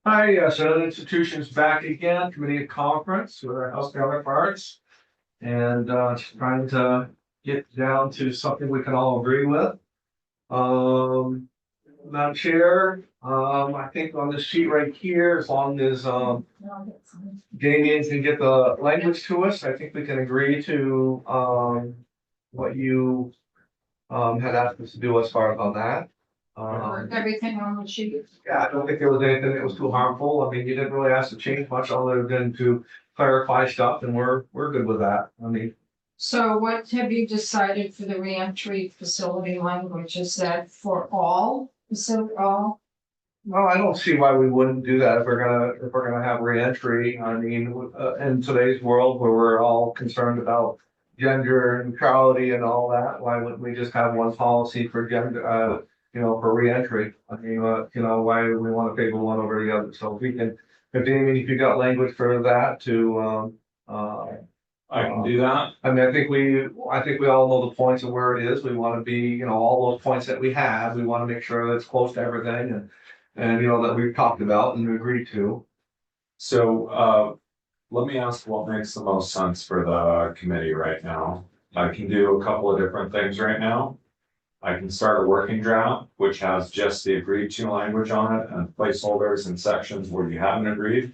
Hi, so institution's back again, committee of conference with our house counterparts. And just trying to get down to something we can all agree with. Um, Madam Chair, I think on this sheet right here, as long as Damien can get the language to us, I think we can agree to what you had asked us to do as far as on that. Everything on the sheet. Yeah, I don't think there was anything that was too harmful. I mean, you didn't really ask to change much other than to clarify stuff, and we're good with that. I mean, So what have you decided for the reentry facility language? Is that for all, facility, all? well, I don't see why we wouldn't do that if we're gonna have reentry. I mean, in today's world where we're all concerned about gender neutrality and all that, why wouldn't we just have one policy for gender, for reentry? I mean, why do we want to favor one over the other? So if we can, if Damien, if you got language for that to, I can do that. I mean, I think we all know the points of where it is. We want to be, all those points that we have, we want to make sure that it's close to everything and that we've talked about and agreed to. So, let me ask what makes the most sense for the committee right now. I can do a couple of different things right now. I can start a working draft, which has just the agreed to language on it and placeholders and sections where you haven't agreed.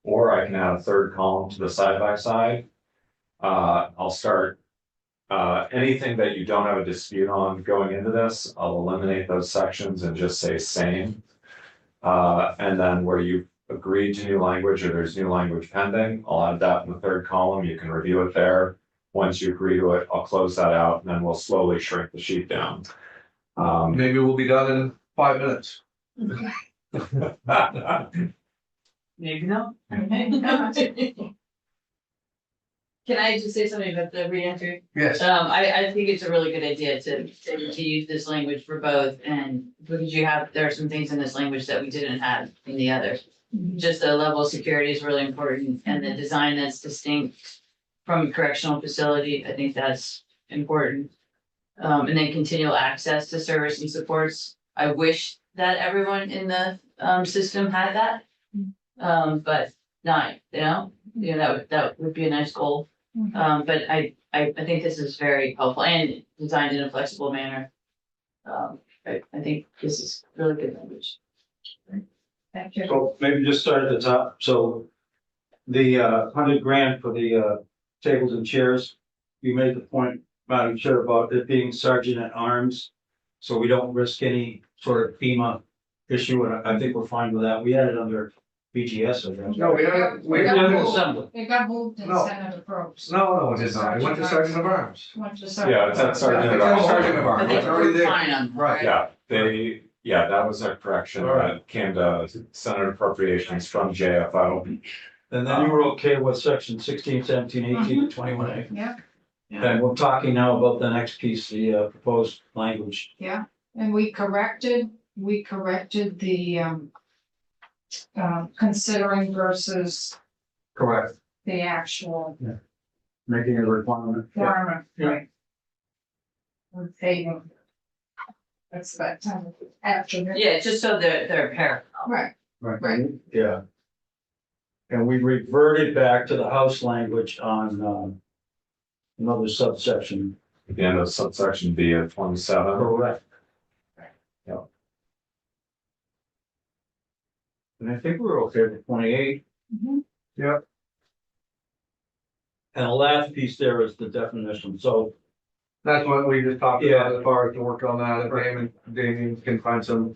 Or I can add a third column to the side by side. I'll start anything that you don't have a dispute on going into this, I'll eliminate those sections and just say same. And then where you agreed to new language or there's new language pending, I'll add that in the third column. You can review it there. Once you agree to it, I'll close that out and then we'll slowly shrink the sheet down. Maybe we'll be done in 5 minutes. Maybe not. Can I just say something about the reentry? Yes. I think it's a really good idea to use this language for both, and because there are some things in this language that we didn't have in the others. Just the level of security is really important, and the design that's distinct from a correctional facility, I think that's important. And then continual access to service and supports. I wish that everyone in the system had that. But not, that would be a nice goal. But I think this is very helpful and designed in a flexible manner. I think this is really good language. Thank you. So maybe just start at the top. So the $100,000 for the tables and chairs, you made the point, Madam Chair, about it being sergeant at arms. So we don't risk any sort of FEMA issue, and I think we're fine with that. We had it under BGS, I guess. No, we don't. We got moved. It got moved in No. Senator Probst. No, it did not. It went to Sergeant of Arms. Went to Yeah, Sergeant. that's Sergeant It's at on Arms. Sergeant of I Arms. think It's already we're there. fine on that. Right. Yeah, that was a correction All right. that came to Senate appropriations from JFO. And then you were okay with section 16, 17, 18, and 21A. Yeah, And we're talking now about the next piece, the proposed language. yeah, and we corrected the considering versus Correct. the actual Making it a requirement. requirement, Yeah. right? We're paying. That's that time after. Yeah, just so they're parallel. Right, Right. Yeah. And we reverted back to the House language on another subsection. At the end of subsection B of 27. Correct. Yeah. And I think we're okay with 28. Mhm. Yep. And the last piece there is the definition. So That's what we just talked Yeah. about as far as to work on that. If Damien can find some,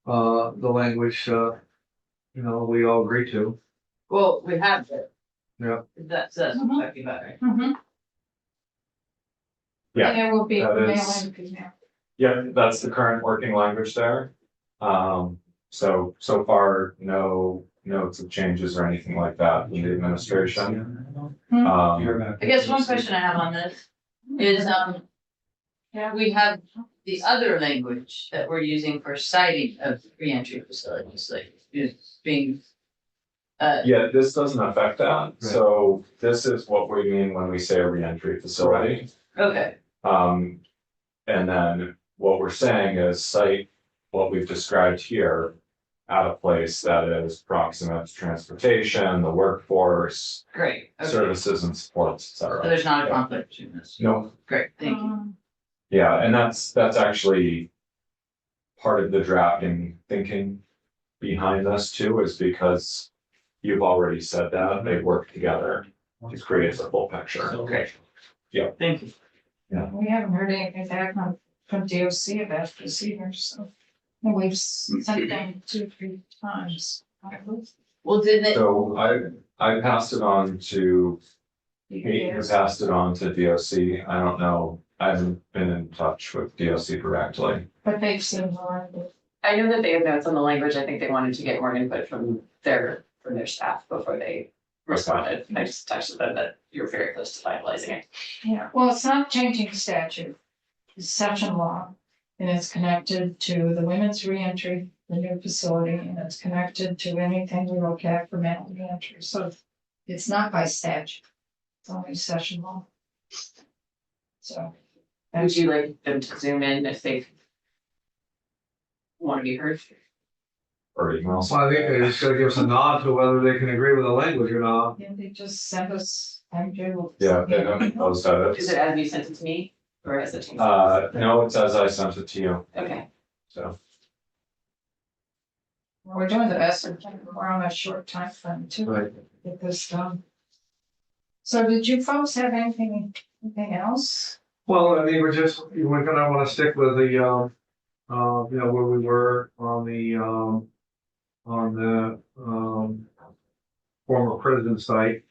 the language, we all agree to. Well, we have it. Yeah. That's what I'm talking about, right? Yeah, And it will be that male is- and female. yeah, that's the current working language there. So far, no notes of changes or anything like that in the administration. I guess one question I have on this is, we have the other language that we're using for citing of reentry facilities, like is being. Yeah, this doesn't affect that. So this is what we mean when we say a reentry facility. Okay, And then what we're saying is cite what we've described here at a place that is proximate to transportation, the workforce, Great, okay, so services and supports, et cetera. there's not a conflict between this. No, Great, thank you. yeah, and that's actually part of the drafting thinking behind this too, is because you've already said that they work together to create the full picture. Great. Yeah. Thank you. We haven't heard anything back from DOC about this either, so. And we've sent them 2-3 times. Well, didn't it, So I passed it on to Kate, who passed it on to DOC. I don't know, I haven't been in touch with DOC directly. But they've seen more of it. I know that they have notes on the language. I think they wanted to get more input from their staff before they responded. I just texted them that you're very close to finalizing it. Yeah, well, it's not changing statute. It's session law. And it's connected to the women's reentry, the new facility, and it's connected to anything we look at for male reentry. So it's not by statute. It's only session law. So. Would you like them to zoom in if they want to be heard? Or emails. Well, I think they just gotta give us a nod to whether they can agree with the language or not. And they just send us, I'm doing. Yeah, they don't post edits. Is it as you sent it to me or as it to you? No, it's as I sent it to you, Okay. so. We're doing the best we can. We're on a short time frame to Right. get this done. So did you folks have anything else? Well, I mean, we're gonna wanna stick with the, you know, where we were on the former prison site.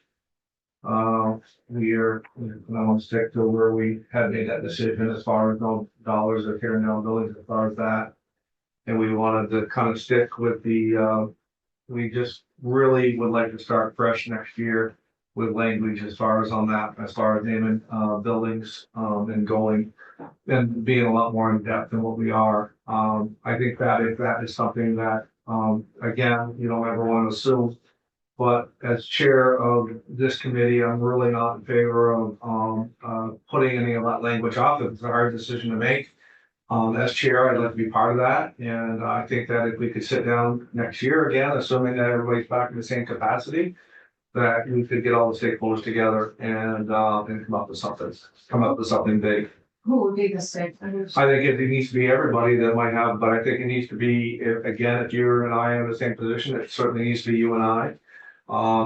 We're gonna stick to where we had made that decision as far as no dollars or tearing down buildings as far as that. And we wanted to kind of stick with we just really would like to start fresh next year with language as far as on that, as far as naming, buildings, and going and being a lot more in depth than what we are. I think that is something that, again, you don't ever want to assume. But as chair of this committee, I'm really not in favor of, putting any of that language off. It's a hard decision to make. As chair, I'd like to be part of that, and I think that if we could sit down next year again, assuming that everybody's back in the same capacity, that we could get all the stakeholders together and come up with something big. Who would be the stakeholders? I think it needs to be everybody that might have, but I think it needs to be, if you and I are in the same position, it certainly needs to be you and I.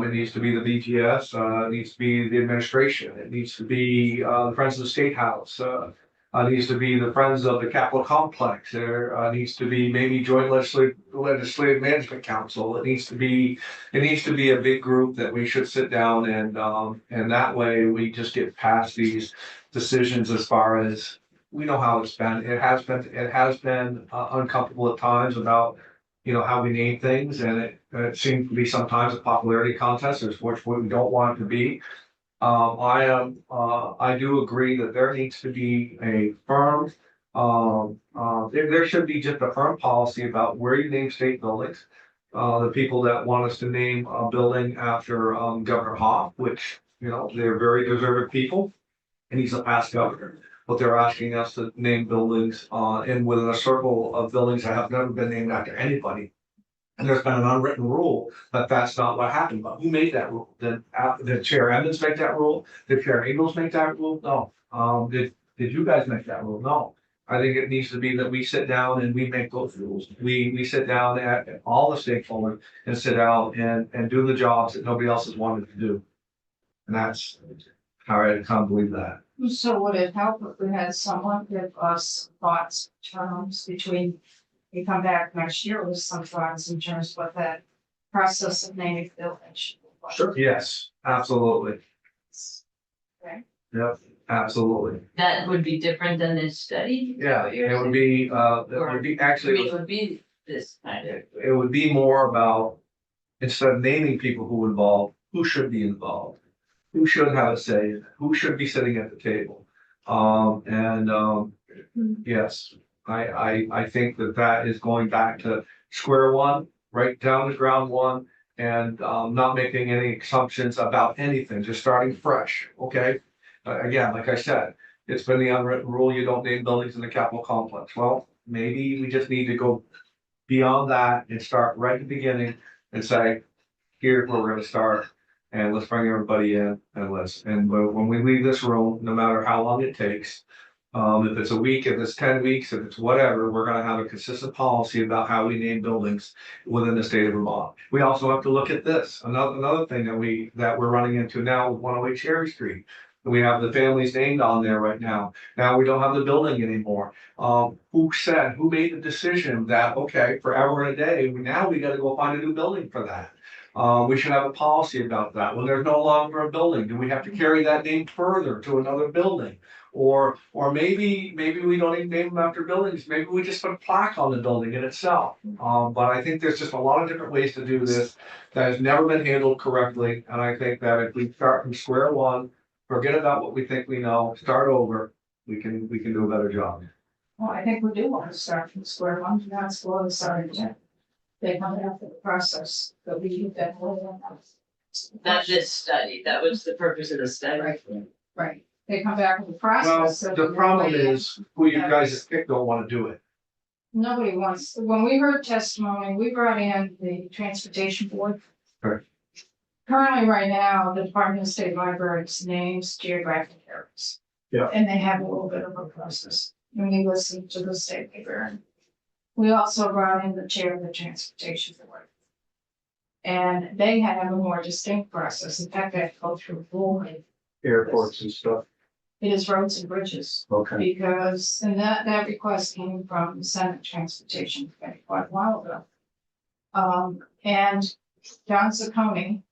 It needs to be the BTS, it needs to be the administration, it needs to be, the Friends of the State House, it needs to be the Friends of the Capitol Complex, there, needs to be maybe Joint Legislative Management Council, it needs to be a big group that we should sit down and that way we just get past these decisions as far as, we know how it's been, it has been uncomfortable at times about, you know, how we name things, and it seems to be sometimes a popularity contest, which we don't want it to be. I do agree that there needs to be a firm, there should be just a firm policy about where you name state buildings. The people that want us to name a building after, Governor Hoff, which, you know, they're very deserving people, and he's a past governor. But they're asking us to name buildings, and within a circle of buildings that have never been named after anybody. And there's been an unwritten rule that that's not what happened, but who made that rule? Did Chair Evans make that rule? Did Chair Ingles make that rule? No. Did you guys make that rule? No. I think it needs to be that we sit down and we make those rules. We sit down at all the stakeholders and sit down and do the jobs that nobody else has wanted to do. And that's how I can't believe that. So would it help if we had someone give us thoughts, terms between, we come back next year with some thoughts in terms of what that process of naming building should look like? Yes, absolutely. Okay. Yep, absolutely. that would be different than this study? Is that Yeah, what you're it would saying? be, it would be I actually. mean, it would be this kind of, It would be more about, instead of naming people who involved, who should be involved. Who should have a say, who should be sitting at the table. Yes, I think that is going back to square one, right down to ground one. And not making any assumptions about anything, just starting fresh, okay? Again, like I said, it's been the unwritten rule, you don't name buildings in the Capitol complex. Well, maybe we just need to go beyond that and start right at the beginning and say, here's where we're gonna start. And let's bring everybody in and when we leave this room, no matter how long it takes, if it's a week, if it's 10 weeks, if it's whatever, we're gonna have a consistent policy about how we name buildings within the state of Vermont. We also have to look at this, another thing that we're running into now with 108 Cherry Street. We have the families named on there right now. Now we don't have the building anymore. Who made the decision that, okay, forever and a day, now we gotta go find a new building for that? We should have a policy about that. When there's no longer a building, do we have to carry that name further to another building? Or maybe we don't even name them after buildings. Maybe we just put a plaque on the building in itself. But I think there's just a lot of different ways to do this that has never been handled correctly. And I think that if we start from square one, forget about what we think we know, start over, we can do a better job. Well, I think we do want to start from square one, not slowly starting to. They come after the process, but we need that whole. Not this study, that was the purpose of the study. Right, right. They come back with the Well, process. so the we problem weigh in. is who you guys have picked don't want to do it. Nobody wants, when we heard testimony, we brought in the transportation board. Right. Currently, right now, the Department of State Libraries names geographic areas. Yeah. And they have a little bit of a process, and we listen to the state librarian. We also brought in the chair of the transportation board. And they have a more distinct process. In fact, they go through ruling. Airports and stuff. It is roads and bridges. Okay. Because, and that request came from the Senate Transportation Committee quite a while ago. And John Zacconi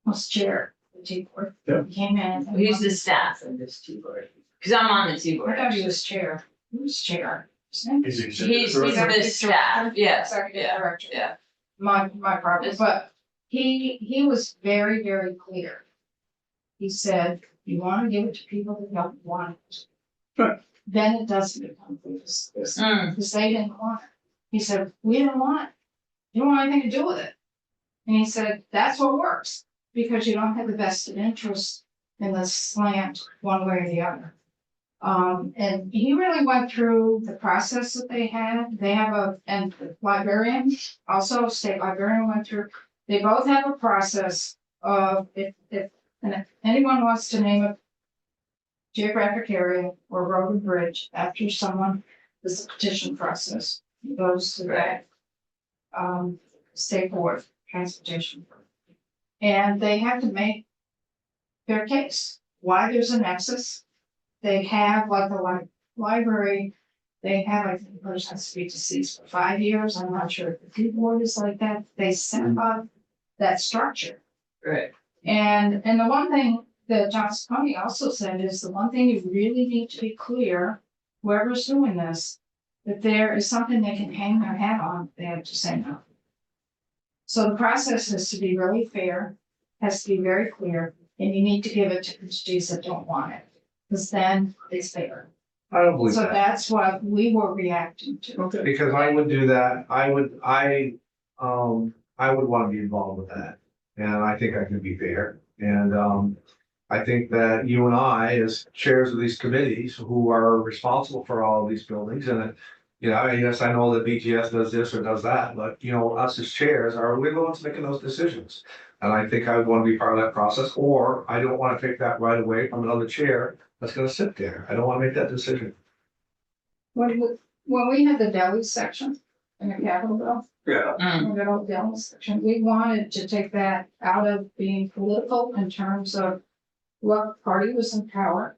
was chair of the T board. Yeah. He came in. and- Who's the staff of this T board? Cause I'm on the T I board. thought he was chair. He was chair. His name is- He's the staff, yes, Executive yeah, director. yeah. My problem, but he was very, very clear. He said, you wanna give it to people that don't want it. Right. Then it doesn't become this, Mm. because they didn't want it. He said, we didn't want it. You don't want anything to do with it. And he said, that's what works, because you don't have the vested interest in the slant one way or the other. And he really went through the process that they had. They have and the librarian, also state librarian went through. They both have a process of if anyone wants to name a geographic area or road and bridge after someone, this is a petition process. It goes to that state board, transportation. And they have to make their case, why there's a nexus. They have, like the library, they have, I think, the person has to be deceased for 5 years. I'm not sure if the T board is like that. They set up that structure. Right. And the one thing that John Scone also said is the one thing you really need to be clear, whoever's doing this, that there is something they can hang their hat on, they have to say no. So the process has to be really fair, has to be very clear, and you need to give it to entities that don't want it. Because then it's fair. I don't believe So that. that's what we were reacting to. Because I would do that, I would want to be involved with that. And I think I can be fair. And I think that you and I, as chairs of these committees who are responsible for all of these buildings, and yes, I know that BGS does this or does that, but us as chairs are we the ones making those decisions? And I think I would want to be part of that process, or I don't want to take that right away from another chair that's gonna sit there. I don't want to make that decision. When we had the deli section in the Capitol bill, Yeah. Mm. the old deli section, we wanted to take that out of being political in terms of what party was in power,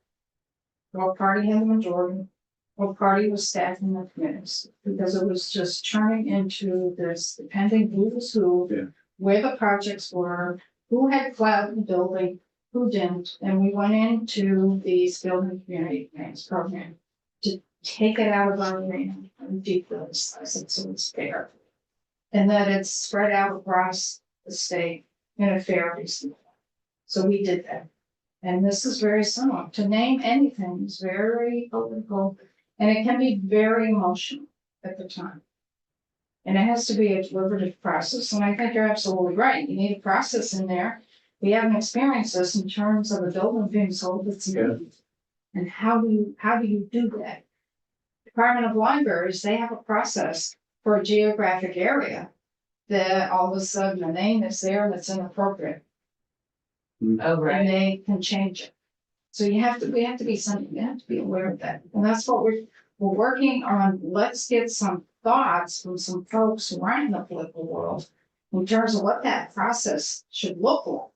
what party had the majority, what party was staffing the committees, because it was just turning into this depending who was who, Yeah. where the projects were, who had clout in the building, who didn't, and we went into these building community grants program to take it out of our land and depoliticize it so it's fair. And that it's spread out across the state in a fair, reasonable way. So we did that. And this is very similar. To name anything is very political, and it can be very emotional at the time. And it has to be a deliberative process, and I think you're absolutely right. You need a process in there. We haven't experienced this in terms of a building being sold that's needed. And how do you do that? Department of Libraries, they have a process for a geographic area, that all of a sudden the name is there that's inappropriate, Oh, and right. they can change it. So we have to be aware of that, and that's what we're working on. Let's get some thoughts from some folks who aren't in the political world in terms of what that process should look like,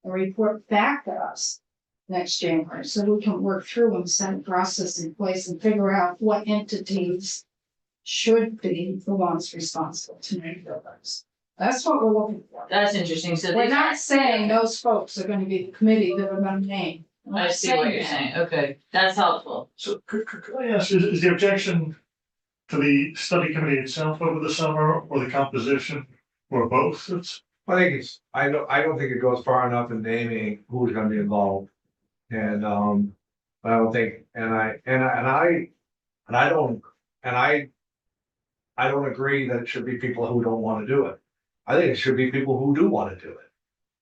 and report back to us next January, so we can work through and set a process in place and figure out what entities should be the ones responsible to make those. That's what we're looking for. That's interesting. So We're these not aren't- saying those folks are gonna be the committee that we're gonna name. We're I not see what you're that. saying. Okay, that's helpful. So could I ask, is the objection to the study committee itself over the summer or the composition or both? It's, I think it's, I don't think it goes far enough in naming who's gonna be involved. And, I don't think, I don't agree that it should be people who don't wanna do it. I think it should be people who do wanna do it.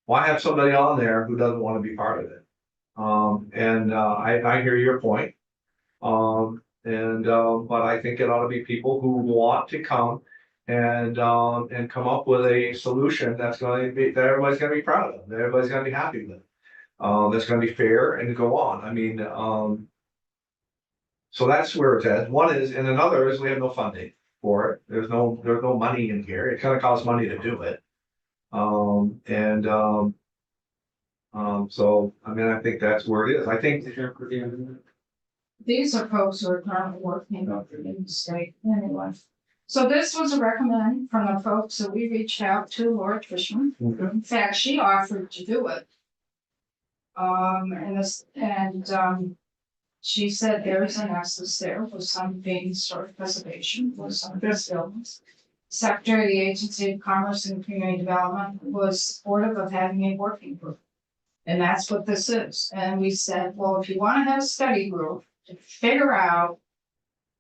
Why have somebody on there who doesn't wanna be part of it? I hear your point. But I think it ought to be people who want to come and come up with a solution that's going to be, that everybody's gonna be proud of, that everybody's gonna be happy with. That's gonna be fair and go on. I mean, so that's where it's at. One is, and another is we have no funding for it. There's no money in here. It's gonna cost money to do it. So, I mean, I think that's where it is. I think, These are folks who are currently working in the state anyway. So this was a recommend from the folks that we reached out to, Laura Trishman. In fact, she offered to do it. She said there is a nexus there with some being historic preservation, with some of these buildings. Secretary of the Agency of Commerce and Community Development was supportive of having a working group. And that's what this is. And we said, well, if you want to have a study group to figure out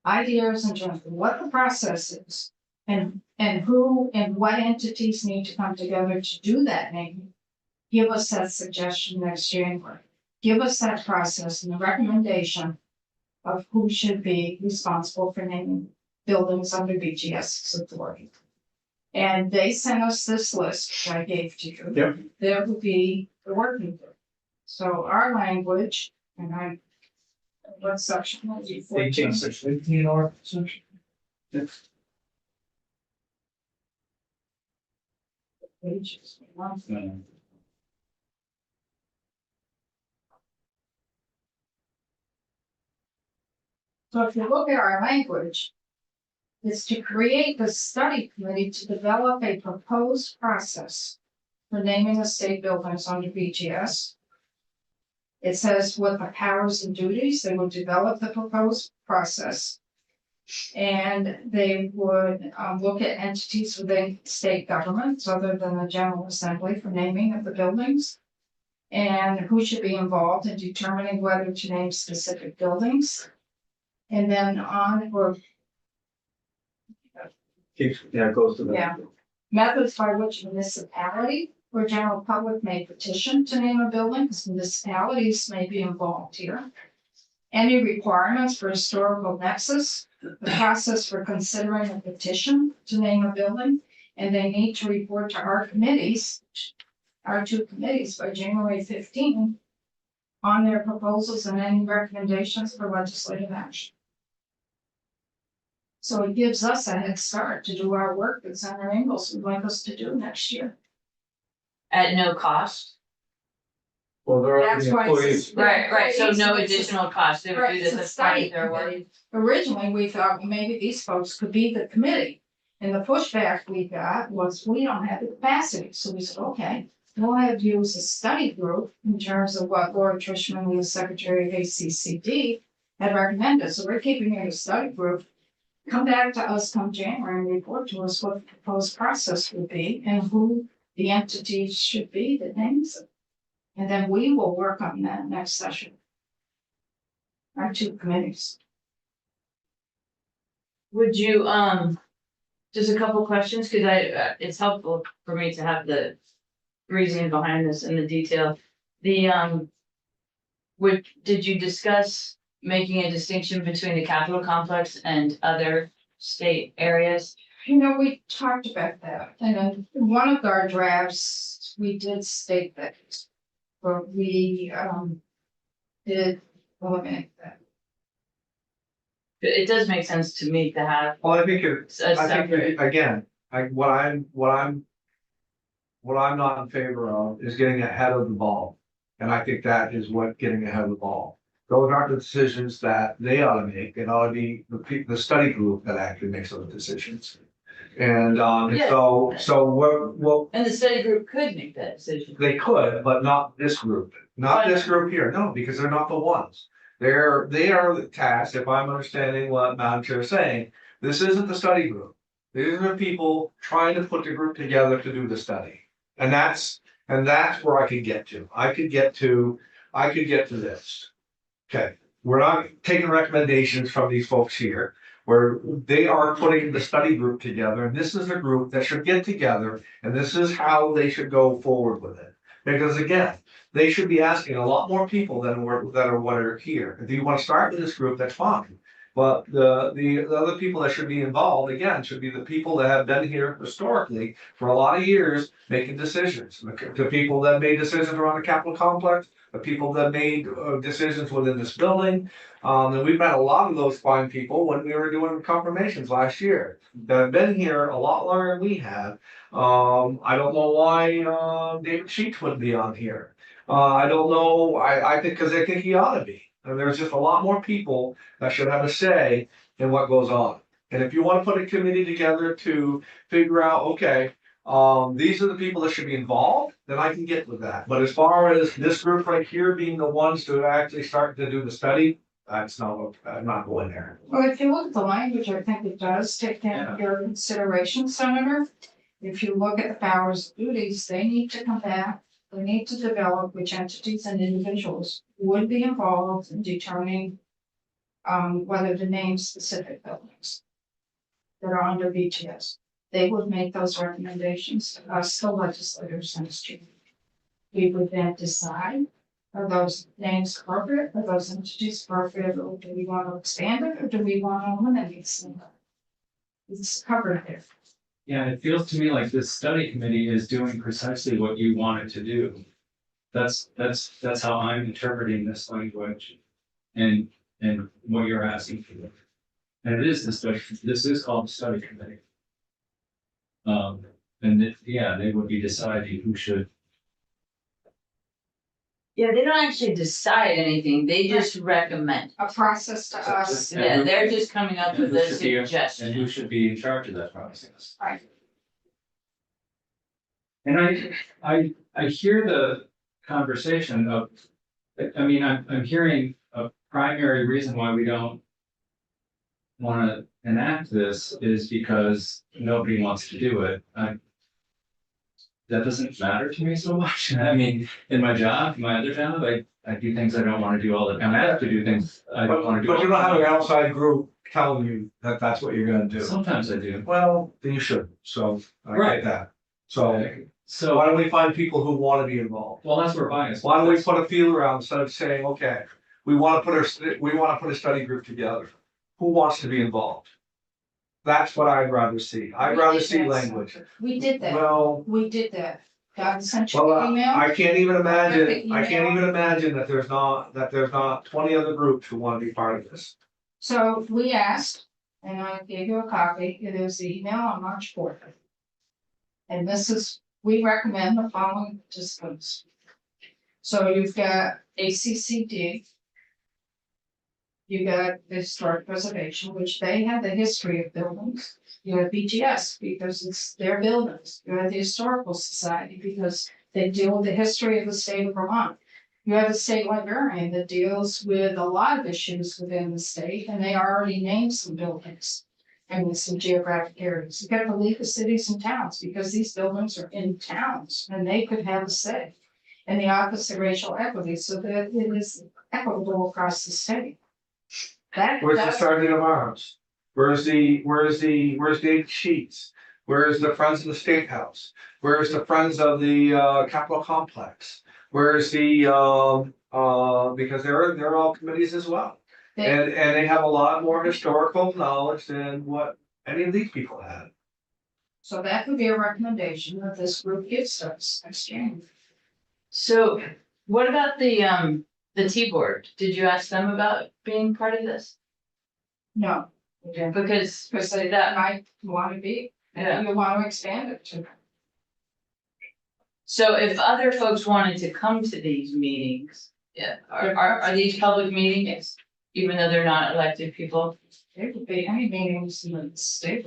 ideas in terms of what the process is and who and what entities need to come together to do that naming, give us that suggestion next January. Give us that process and the recommendation of who should be responsible for naming buildings under BGS's authority. And they sent us this list, which I gave to you. Yep. There would be the working group. So our language, and what section was it? 18. 18 hour section. Pages. So if you look at our language, it's to create the study committee to develop a proposed process for naming the state buildings under BGS. It says what the powers and duties, they will develop the proposed process. And they would look at entities within state governments other than the General Assembly for naming of the buildings. And who should be involved in determining whether to name specific buildings. And then on, or Yeah, it goes to the. Yeah. methods by which municipality or general public may petition to name a building, because municipalities may be involved here. Any requirements for historical nexus, the process for considering a petition to name a building, and they need to report to our committees, our two committees by January 15 on their proposals and any recommendations for legislative action. So it gives us a head start to do our work that Senator Ingalls would like us to do next year. At no cost. well, there are That's why it's. Right, so no additional cost. They would Right, do it's this a as part study of their work. committee. Originally, we thought, well, maybe these folks could be the committee. And the pushback we got was, we don't have the capacity. So we said, okay, we'll have you as a study group in terms of what Laura Trishman, the Secretary of ACCD, had recommended. So we're keeping it a study group. Come back to us come January and report to us what the proposed process would be and who the entities should be that names it. And then we will work on that next session. Our two committees. Would you, just a couple questions, cause it's helpful for me to have the reasoning behind this and the detail. Did you discuss making a distinction between the Capitol complex and other state areas? We talked about that, and in one of our drafts, we did state that. But we, did eliminate that. It does make sense to me to have Well, I think it, a I think, separate, again, what I'm not in favor of is getting ahead of the ball. And I think that is what getting ahead of the ball. Those aren't the decisions that they ought to make. It ought to be the study group that actually makes those decisions. And, Yeah. so what, and the study group could make that decision. they could, but not this group, not this group here, no, because they're not the ones. They are the task, if I'm understanding what Madam Chair is saying, this isn't the study group. These are the people trying to put the group together to do the study. And that's where I could get to. I could get to this. Okay, we're not taking recommendations from these folks here, where they are putting the study group together, and this is a group that should get together, and this is how they should go forward with it. Because again, they should be asking a lot more people that are here. If you want to start with this group, that's fine. But the other people that should be involved, again, should be the people that have been here historically for a lot of years, making decisions. The people that made decisions around the Capitol complex, the people that made decisions within this building. And we've met a lot of those fine people when we were doing confirmations last year that have been here a lot longer than we have. I don't know why David Sheets wouldn't be on here. I don't know. I think because I think he ought to be. And there's just a lot more people that should have a say in what goes on. And if you want to put a committee together to figure out, okay, these are the people that should be involved, then I can get with that. But as far as this group right here being the ones to actually start to do the study, that's not, I'm not going there. Well, if you look at the language, I think it does take into your consideration, Senator. If you look at the powers and duties, they need to come back. They need to develop which entities and individuals would be involved in determining whether to name specific buildings that are under BTS. They would make those recommendations to us, the legislators, and chief. We would then decide, are those names appropriate, are those entities appropriate, or do we want to expand it, or do we want to eliminate some? It's covered there. Yeah, it feels to me like this study committee is doing precisely what you want it to do. That's how I'm interpreting this language and what you're asking for. And it is this is called the study committee. They would be deciding who should. Yeah, they don't actually decide anything, they just recommend. A process to us. Yeah, they're just coming up with a And suggestion. who should be in charge of that process. Right. And I hear the conversation of, I'm hearing a primary reason why we don't want to enact this is because nobody wants to do it. That doesn't matter to me so much. I mean, in my job, my other job, I do things I don't want to do all the time. I have to do things I don't want to do. But you don't have an outside group telling you that that's what you're gonna do. Sometimes I do. Well, then you should, so I Right. get that. So So, why don't we find people who wanna be involved? well, that's where bias. Why don't we put a feeler out instead of saying, okay, we wanna put a study group together. Who wants to be involved? That's what I'd rather see. I'd rather see language. We did that. Well, We did that. God sent you well, an email. I can't even imagine, I can't Email. even imagine that there's not 20 other groups who wanna be part of this. So we asked, and I gave you a copy. It is the email on March 4th. And this is, we recommend the following participants. So you've got ACCD. You got the historic preservation, which they have the history of buildings. You have BGS because it's their buildings. You have the Historical Society because they deal with the history of the state of Vermont. You have the state librarian that deals with a lot of issues within the state, and they already named some buildings. And with some geographic areas. You got the League of Cities and Towns because these buildings are in towns and they could have a say. And the Office of Racial Equity so that it is equitable across the state. Where's the Sergeant of Arms? Where's David Sheets? Where's the Friends of the State House? Where's the Friends of the Capitol Complex? Where's the because they're all committees as well. And they have a lot more historical knowledge than what any of these people had. So that could be a recommendation that this group gives us next January. So what about the T-board? Did you ask them about being part of this? No, Because because that might want to be, Yeah. and you want to expand it to. So if other folks wanted to come to these meetings, yeah, are these public meetings? Even though they're not elected people? It could be any meetings in the state.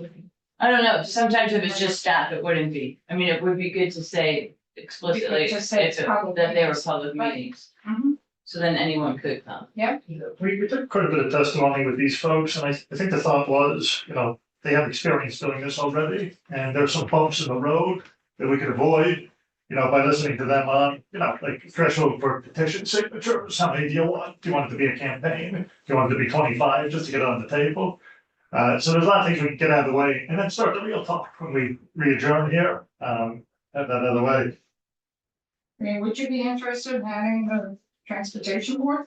I don't know, sometimes if it's just staff, it wouldn't be. I mean, it would be good to say explicitly You could just say if it's it- public that they were meetings. public Right. meetings. Mhm. So then anyone could come. We took quite a bit of testimony with these folks, and I think the thought was, they have experience doing this already, and there's some bumps in the road that we could avoid, by listening to them on, like threshold for petition signatures, how many do you want? Do you want it to be a campaign? Do you want it to be 25 just to get it on the table? So there's a lot of things we can get out of the way, and then start the real talk when we re-adjourn here, have that out of the way. I mean, would you be interested in having the transportation board?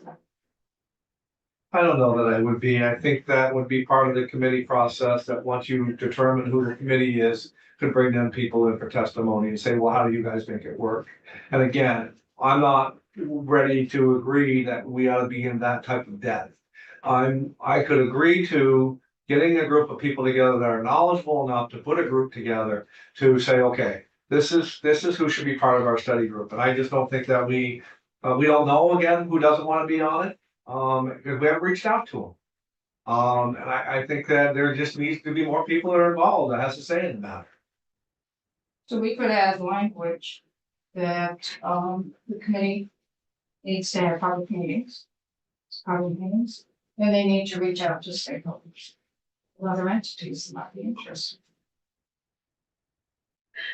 I don't know that I would be. I think that would be part of the committee process, that once you determine who the committee is, could bring them people in for testimony and say, well, how do you guys make it work? And again, I'm not ready to agree that we ought to be in that type of debt. I could agree to getting a group of people together that are knowledgeable enough to put a group together to say, okay, this is who should be part of our study group. And I just don't think that we don't know, again, who doesn't want to be on it. Because we haven't reached out to them. And I think that there just needs to be more people that are involved, that has to say in the matter. So we could add language that, the committee needs to have public meetings. Public meetings, and they need to reach out to stakeholders. Other entities that might be interested.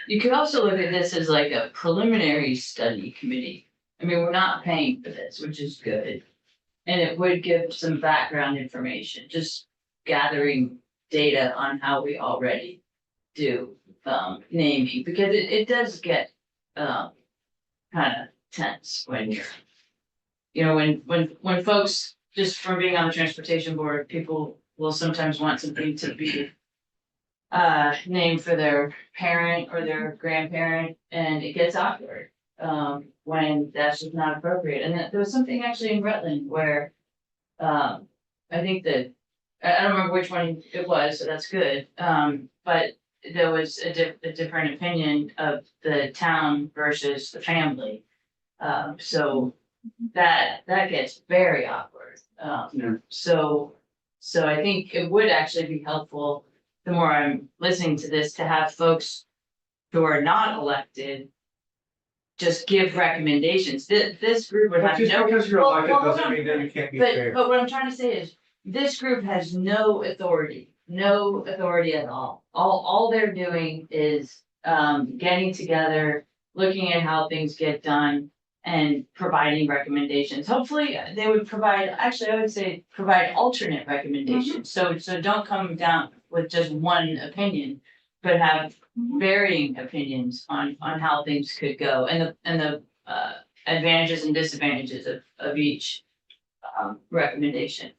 You could also look at this as like a preliminary study committee. I mean, we're not paying for this, which is good. And it would give some background information, just gathering data on how we already do naming, because it does get kind of tense when you're, when folks, just from being on the transportation board, people will sometimes want something to be named for their parent or their grandparent, and it gets awkward when that's just not appropriate. And there was something actually in Rutland where I think that, I don't remember which one it was, so that's good. But there was a different opinion of the town versus the family. So that gets very awkward. So I think it would actually be helpful, the more I'm listening to this, to have folks who are not elected just give recommendations. This group would But have just no. because you're Well, elected hold doesn't on. mean that you can't be fair. But what I'm trying to say is, this group has no authority at all. All they're doing is getting together, looking at how things get done and providing recommendations. Hopefully, they would provide, actually, I would say, provide alternate recommendations. So don't come down with just one opinion, but have varying opinions on how things could go, and the advantages and disadvantages of each recommendation.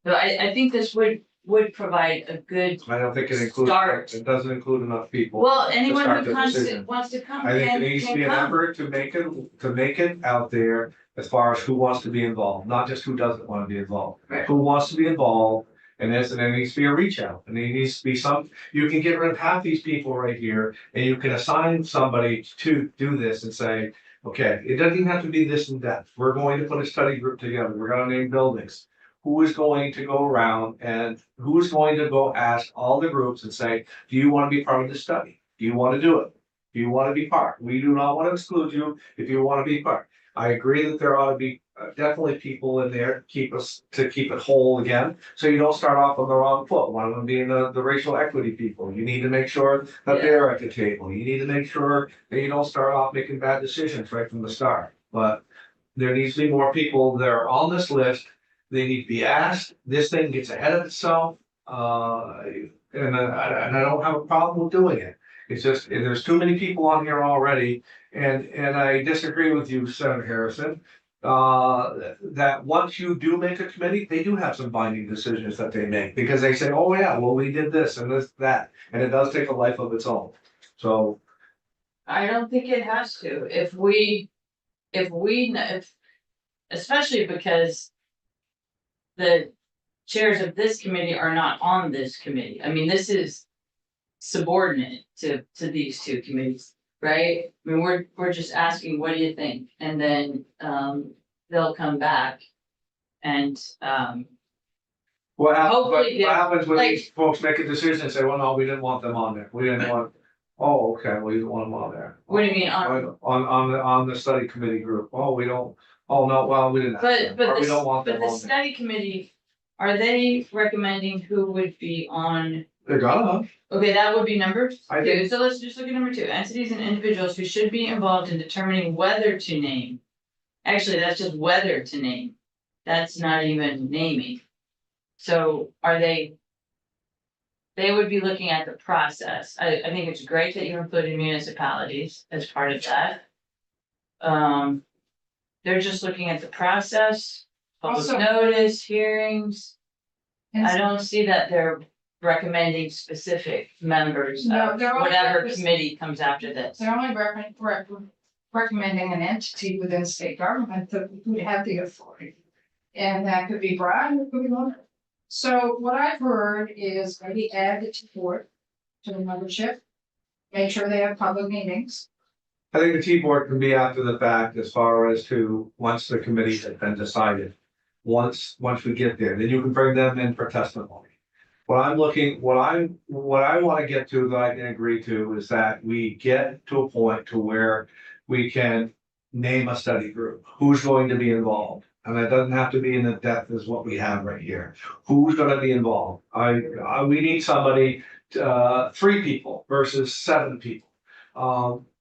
So I think this would provide a good, I don't think it includes, Start. it doesn't include enough people. well, anyone start who the comes decision. wants to come I think can it needs to be can an come. effort to make it out there as far as who wants to be involved, not just who doesn't want to be involved. Right. Who wants to be involved, and there needs to be a reach out, and there needs to be you can get rid of half these people right here, and you can assign somebody to do this and say, okay, it doesn't even have to be this in depth. We're going to put a study group together. We're gonna name buildings. Who is going to go around and who is going to go ask all the groups and say, do you want to be part of this study? Do you want to do it? Do you want to be part? We do not want to exclude you if you want to be part. I agree that there ought to be definitely people in there to keep it whole again. So you don't start off on the wrong foot. One of them being the racial equity people. You need to make sure that they're at the table. You need to make sure that you don't start off making bad decisions right from the start. But there needs to be more people that are on this list. They need to be asked. This thing gets ahead of itself. And I don't have a problem with doing it. It's just, there's too many people on here already. And I disagree with you, Senator Harrison. that once you do make a committee, they do have some binding decisions that they make, because they say, oh yeah, well, we did this and this, that, and it does take a life of its own. So, I don't think it has to, if, especially because the chairs of this committee are not on this committee. I mean, this is subordinate to these two committees, right? I mean, we're just asking, what do you think? And then, they'll come back and, what Hopefully, happens when like- these folks make a decision and say, well, no, we didn't want them on there, we didn't want, oh, okay, well, you don't want them on there. what do you mean, on, On the study committee group, oh, we don't, oh, no, well, we didn't. ask them, but or we don't want but them the on there. study committee, are they recommending who would be on? They're gonna, Okay, that would be number I two, think- so let's just look at number two, entities and individuals who should be involved in determining whether to name. Actually, that's just whether to name, that's not even naming. So are they? They would be looking at the process, I think it's great that you included municipalities as part of that. They're just looking at the process, public Also- notice, hearings. And I don't see that they're recommending specific members No, of they're all- whatever committee comes after this. They're only recommending an entity within state government that would have the authority. And that could be broad, it could be local. So what I've heard is maybe add the board to the membership. Make sure they have public meetings. I think the T-board can be after the fact as far as to, once the committee has been decided. Once we get there, then you can bring them in for testimony. What I wanna get to that I can agree to is that we get to a point to where we can name a study group, who's going to be involved. And it doesn't have to be in the depth as what we have right here. Who's gonna be involved? We need somebody, 3 people versus 7 people.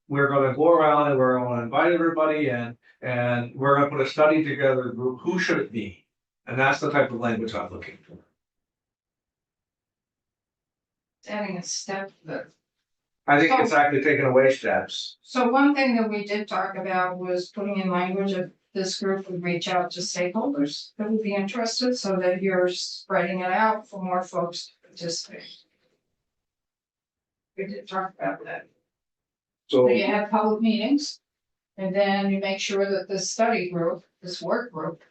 We're gonna go around and we're gonna invite everybody in, and we're gonna put a study together group, who should it be? And that's the type of language I'm looking for. Adding a step that. I think it's actually taking away steps. So one thing that we did talk about was putting in language of this group would reach out to stakeholders that would be interested, so that you're spreading it out for more folks to participate. We did talk about that. So, So you have public meetings, and then you make sure that this study group, this work group,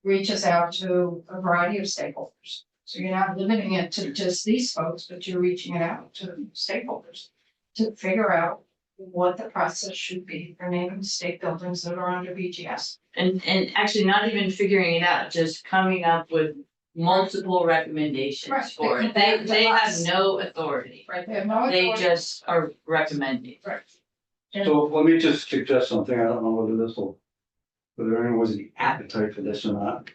reaches out to a variety of stakeholders. So you're not limiting it to just these folks, but you're reaching it out to stakeholders to figure out what the process should be for naming state buildings that are under BGS. And actually not even figuring it out, just coming up with multiple recommendations Right, for they it. come back to They have us. no authority. Right, they have no They authority. just are recommending. Right. So let me just suggest something, I don't know whether anyone was the appetite for this or not.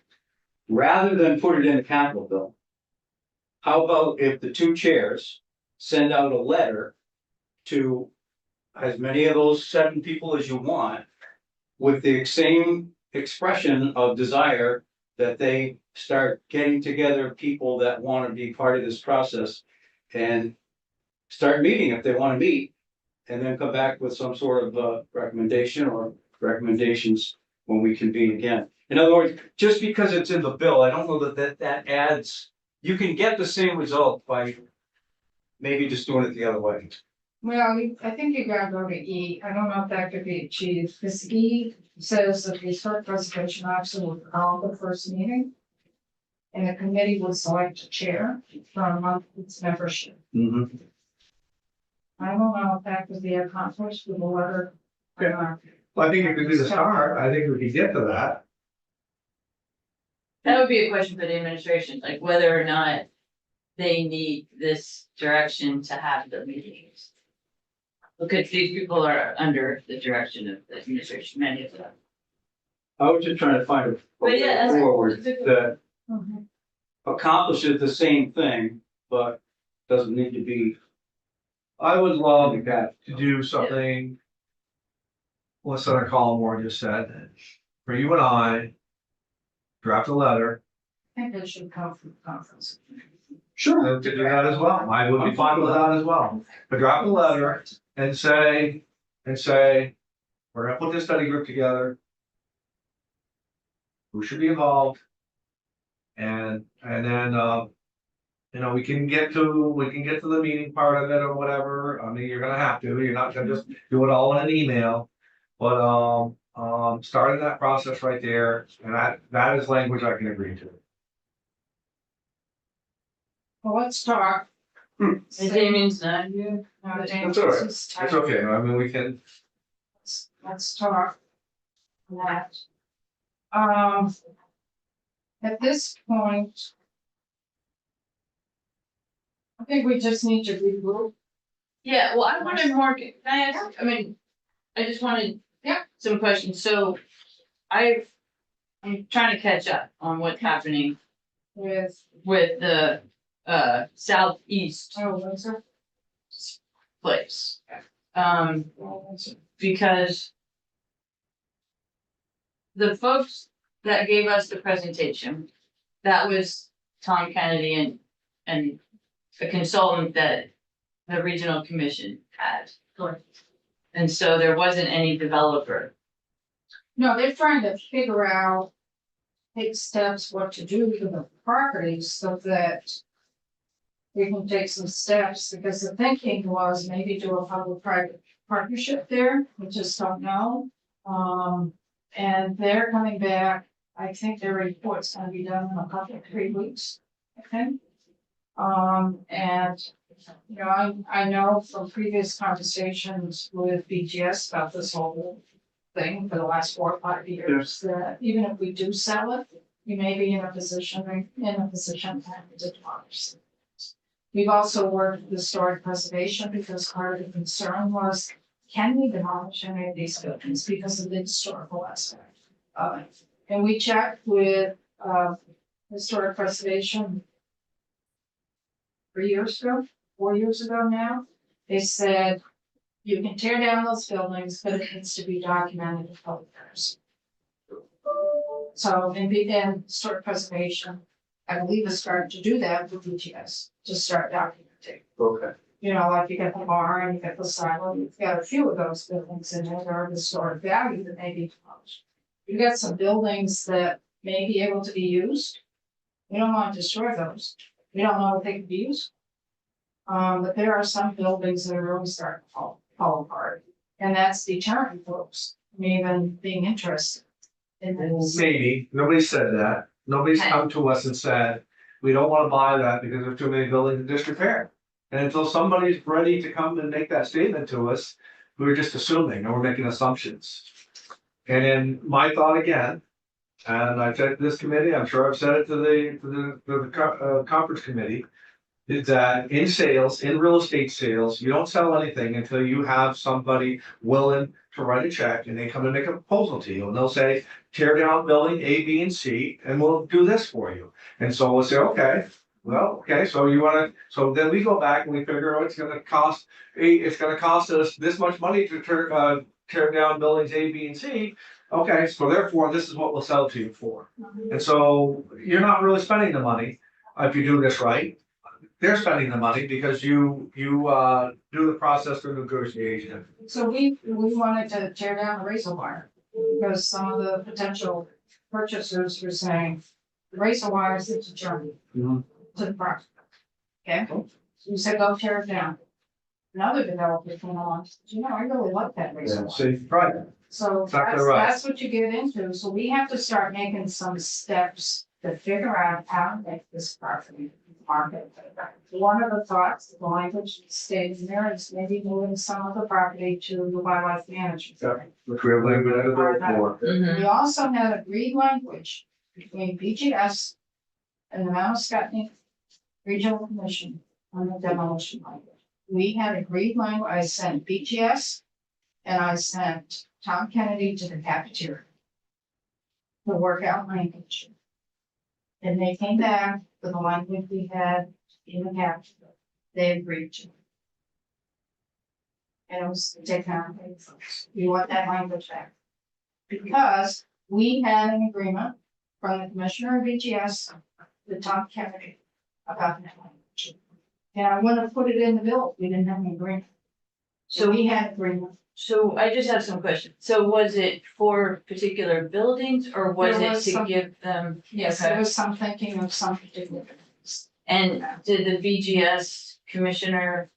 Rather than put it in the capital bill. How about if the 2 chairs send out a letter to as many of those 7 people as you want, with the same expression of desire that they start getting together people that want to be part of this process and start meeting if they want to meet, and then come back with some sort of recommendation or recommendations when we convene again. In other words, just because it's in the bill, I don't know that adds, you can get the same result by maybe just doing it the other way. Well, I think you gotta go to E. I don't know if that could be achieved, because E says that the historic preservation officer will call the first meeting. And the committee will select a chair from its membership. Mm-hmm. I don't know if that could be accomplished with a letter. well, I think it could be the start, I think we could get to that. That would be a question for the administration, like whether or not they need this direction to have the meetings. Because these people are under the direction of the administration, many of them. I was just trying to find a But yeah, way that's- forward that Mhm. accomplishes the same thing, but doesn't need to be. I would love like that. to do something. What Senator Collmore just said, for you and I. Draft a letter, I think it should come from the conference. Sure. to do that as well, I would be fine with that as well, but draft a letter and say, we're gonna put this study group together. who should be involved. And then, we can get to the meeting part of it or whatever. I mean, you're gonna have to, you're not gonna just do it all in an email. But, starting that process right there, and that is language I can agree to. Well, let's talk. And Damien's not here. No, That's James all right. is tired. It's okay, I mean, we can, Let's talk that. At this point, I think we just need to regroup. Yeah, well, I wanted more, can I ask, I mean, I just wanted. Yeah. Some questions, so I'm trying to catch up on what's happening With, with the southeast what's her? place. Because the folks that gave us the presentation, that was Tom Kennedy and a consultant that the regional commission had. Correct. And so there wasn't any developer. No, they're trying to figure out, take steps, what to do to the properties so that we can take some steps, because the thinking was maybe do a public-private partnership there, we just don't know. And they're coming back, I think their report's gonna be done in a couple of 3 weeks, I think. And, I know from previous conversations with BGS about this whole thing for the last 4 or 5 years, that even if we do sell it, we may be in a position to have to demolish it. We've also worked with historic preservation because part of the concern was, can we demolish any of these buildings because of the historical aspect of it? And we checked with historic preservation 3 years ago, 4 years ago now. They said, you can tear down those buildings, but it needs to be documented in public records. So, and historic preservation, I believe, is starting to do that with BGS, to start documenting. okay. Like you got the barn, you got the silo, you've got a few of those buildings in there that are of historic value that may be demolished. You got some buildings that may be able to be used. We don't want to destroy those. We don't know if they can be used. But there are some buildings that are really starting to fall apart. And that's deterring folks from even being interested in this. Maybe, nobody said that, nobody's come to us and said, we don't wanna buy that because there's too many buildings in disrepair. And until somebody's ready to come and make that statement to us, we're just assuming, and we're making assumptions. And then my thought again, and I've said to this committee, I'm sure I've said it to the conference committee, is that in real estate sales, you don't sell anything until you have somebody willing to write a check and they come and make a proposal to you. And they'll say, tear down building A, B, and C, and we'll do this for you. And so we'll say, okay, so then we go back and we figure out it's gonna cost us this much money to tear down buildings A, B, and C. Okay, so therefore, this is what we'll sell to you for. And so you're not really spending the money if you do this right. They're spending the money because you do the process through negotiation. So we wanted to tear down the razor wire because some of the potential purchasers were saying the razor wire is the journey to the property. Okay, so you said go tear it down. Another developer came along, said, I really like that razor wire. See, right. So Exactly right. that's what you get into. So we have to start making some steps to figure out how to make this property market. One of the thoughts, the language stated in there is maybe moving some of the property to the wildlife management. Yeah. Which we have language in the bill for. We also had agreed language between BGS and the Mount Scottney Regional Commission on the demolition language. We had agreed language. I sent BGS and I sent Tom Kennedy to the cafeteria to work out language. And they came back with the language we had in the cafeteria. They agreed to. And it was taken out. We want that language back. Because we had an agreement from the commissioner of BGS with Tom Kennedy about that language. And I wouldn't have put it in the bill if we didn't have an agreement. So we had agreement So I just have some questions. So was it for particular buildings or was There it was to some- give them? Yes, Okay. there was some thinking of some particular things. And did the BGS commissioner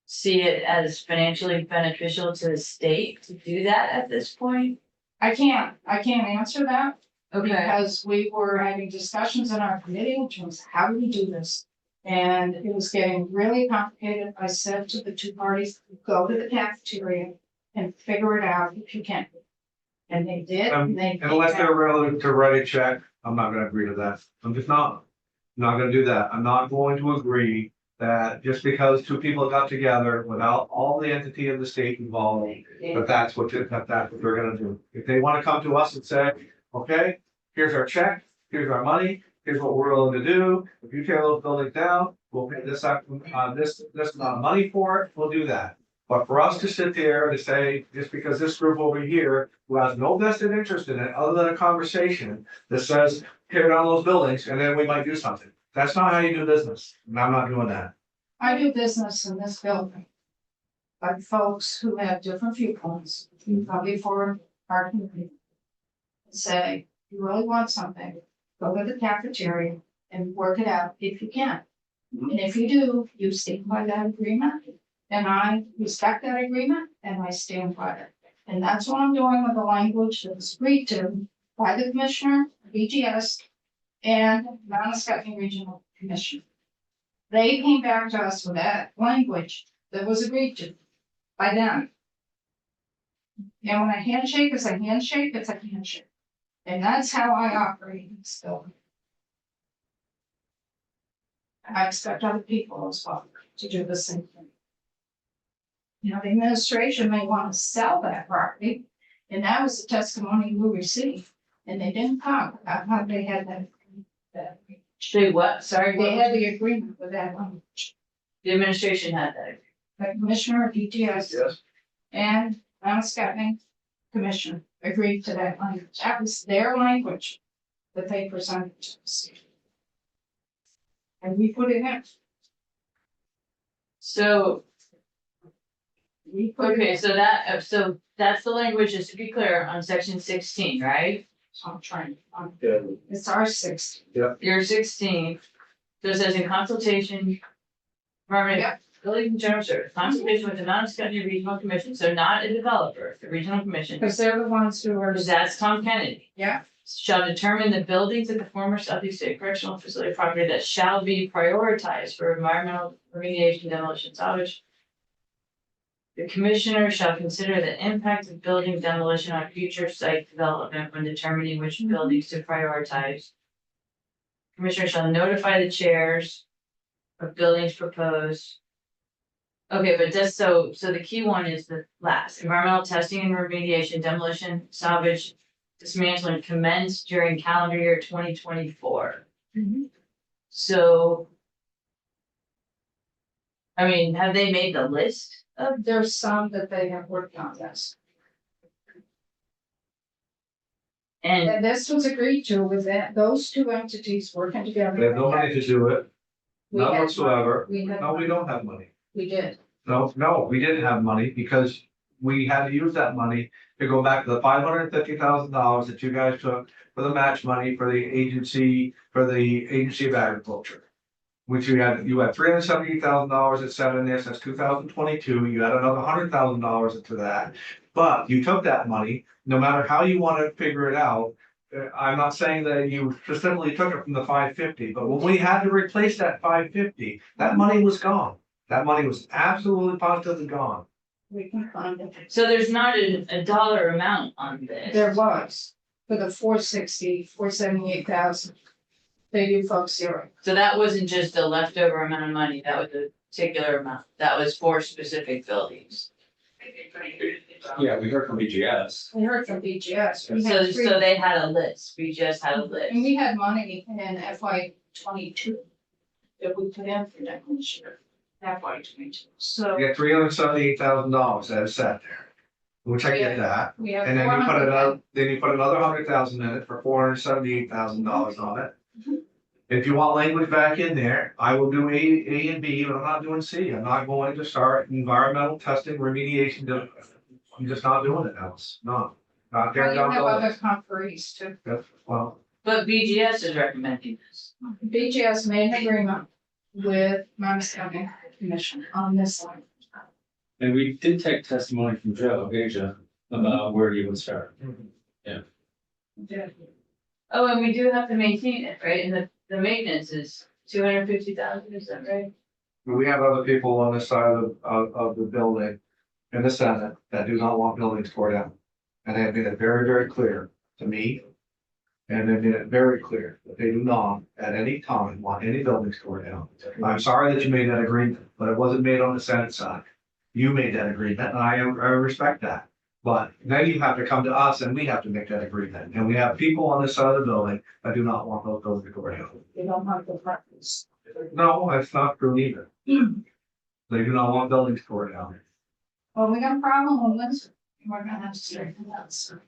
see it as financially beneficial to the state to do that at this point? I can't answer that. Okay, Because we were having discussions in our committee in terms of how do we do this? And it was getting really complicated. I said to the two parties, go to the cafeteria and figure it out if you can. And they did, and they. Unless they're willing to write a check, I'm not gonna agree to that. I'm just not. Not gonna do that. I'm not going to agree that just because two people got together without all the entity of the state involved, that's what they're gonna do. If they wanna come to us and say, okay, here's our check, here's our money, here's what we're willing to do. If you tear those buildings down, we'll pay this amount of money for it, we'll do that. But for us to sit there and say, just because this group over here, who has no vested interest in it, other than a conversation that says, tear down those buildings, and then we might do something. That's not how you do business, and I'm not doing that. I do business in this building. But folks who have different viewpoints, come before our committee. And say, you really want something, go to the cafeteria and work it out if you can. And if you do, you stick by that agreement. And I respect that agreement and I stand by it. And that's what I'm doing with the language that was agreed to by the commissioner, BGS, and Mount Scottney Regional Commission. They came back to us with that language that was agreed to by them. And when a handshake is a handshake, it's a handshake. And that's how I operate in this building. I expect other people as well to do the same thing. You know, the administration may want to sell that property, and that was the testimony we received, and they didn't talk about how they had that. say what? Sorry, They what had was- the agreement with that language. the administration had that. The commissioner of DTS Yes. and Mount Scottney Commission agreed to that language. That was their language that they presented to us. And we put it in. So, We put it okay, in. so that's the language, just to be clear, on section 16, right? I'm trying, Yeah. it's our 60. You're 16. So it says in consultation. Department Yep. of Building and General Service, consultation with the Mount Scottney Regional Commission, so not a developer, the regional commission, Because they're the ones who are. because that's Tom Kennedy. Yeah. Shall determine the buildings at the former Southeast State Correctional Facility property that shall be prioritized for environmental remediation, demolition, salvage. The commissioner shall consider the impact of building demolition on future site development when determining which buildings to prioritize. Commissioner shall notify the chairs of buildings proposed. Okay, but just so the key one is the last, environmental testing and remediation, demolition, salvage, dismantling commenced during calendar year 2024. So. I mean, have they made the list of, There's some that they have worked on this. and And this was agreed to with that, those two entities working together. They have no money to do it, We none had whatsoever. money. We had No, we money. don't have money. We did. No, we didn't have money because we had to use that money to go back to the $550,000 that you guys took for the match money for the agency of agriculture. Which you had $378,000 that sat in there since 2022. You had another $100,000 into that. But you took that money, no matter how you want to figure it out. I'm not saying that you specifically took it from the 550, but when we had to replace that 550, that money was gone. That money was absolutely positively gone. We can find it. so there's not a dollar amount on this. There was, for the 478,000. They do folks zero. So that wasn't just a leftover amount of money, that was a particular amount, that was for specific buildings. Yeah, we heard from BGS. We heard from BGS. We So, had three, so they had a list, we just had a list. and we had money in FY 22 that we put in for that year. FY 22. So You got $378,000 that sat there, which I get that. we have. And then you put 400 another, another $100,000 in it for $478,000 on it. Mhm. If you want language back in there, I will do A and B, but I'm not doing C. I'm not going to start environmental testing remediation. I'm just not doing it, Alice, not Well, tearing you down have other buildings. conferees too. Well, But BGS is recommending this. BGS made an agreement with Monmouth County Commission on this line. And we did take testimony from Joe Asia about where you would start. Oh, and we do have to maintain it, right? And the maintenance is 250,000, is that right? we have other people on this side of the building in the Senate that do not want buildings tore down. And they have made it very, very clear to me. And they made it very clear that they do not at any time want any buildings tore down. I'm sorry that you made that agreement, but it wasn't made on the Senate side. You made that agreement, and I respect that. But then you have to come to us and we have to make that agreement. And we have people on this side of the building that do not want those buildings tore down. They don't have the practice. No, that's not true either. They do not want buildings tore down. Well, we got a problem with this. We're gonna have to straighten that out, so.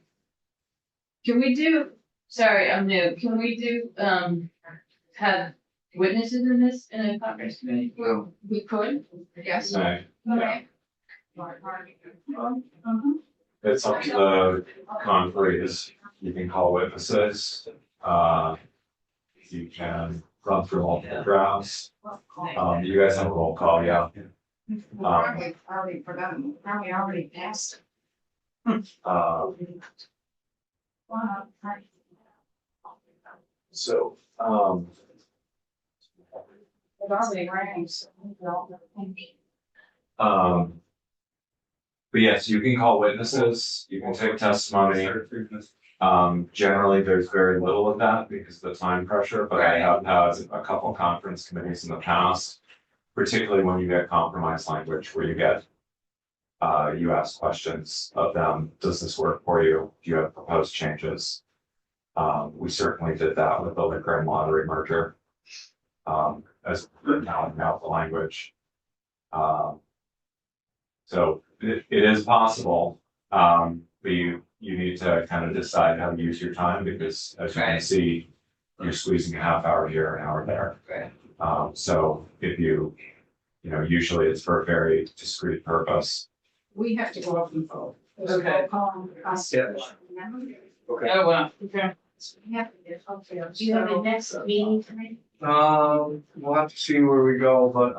Can we do, sorry, I'm new, can we do, have witnesses in this, in a conference committee? Well, we could, I guess. Right. Okay. It's up to the conferees, you can call witnesses, you can run through multiple drafts. You guys have a roll call, yeah. Probably already forgotten, probably already passed. Uh, so, It already rang, so. but yes, you can call witnesses, you can take testimony. Generally, there's very little of that because of the time pressure, but I have had a couple conference committees in the past. Particularly when you get compromise language where you get, you ask questions of them, does this work for you? Do you have proposed changes? We certainly did that with the liquor and lottery merger. As now out the language. So it is possible, but you need to kind of decide how to use your time because as you can see, you're squeezing a half hour here, an hour there. So if you usually it's for a very discrete purpose. We have to go up and vote. There's a Okay. roll call on the Constitution, remember? Oh, wow, okay. So we have to get up there. Do you have a next meeting tonight? We'll have to see where we go, but,